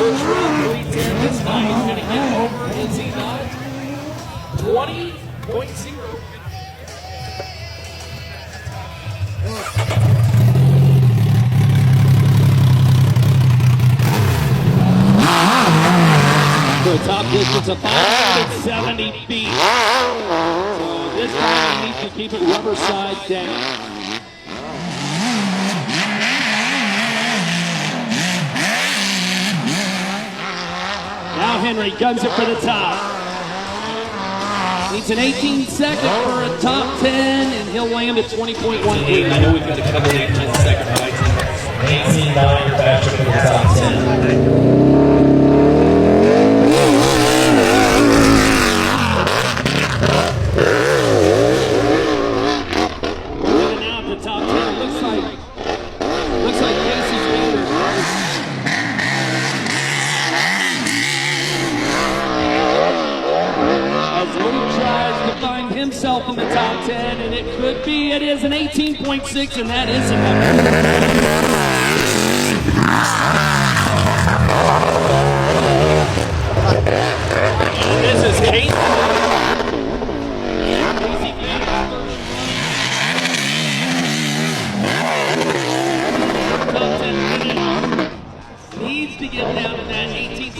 first round 310 this night. Going to get over, is he not? 20.0. The top distance of 570 feet. So this time he needs to keep it rubber side down. Now Henry guns it for the top. Needs an 18 second for a top 10, and he'll land at 20.18. I know we've got a couple of 18 second rides. 18.9 your faster for the top 10. Himself in the top 10, and it could be, it is an 18.6, and that is enough. This is Casey. Top 10 needs to get down to that 18.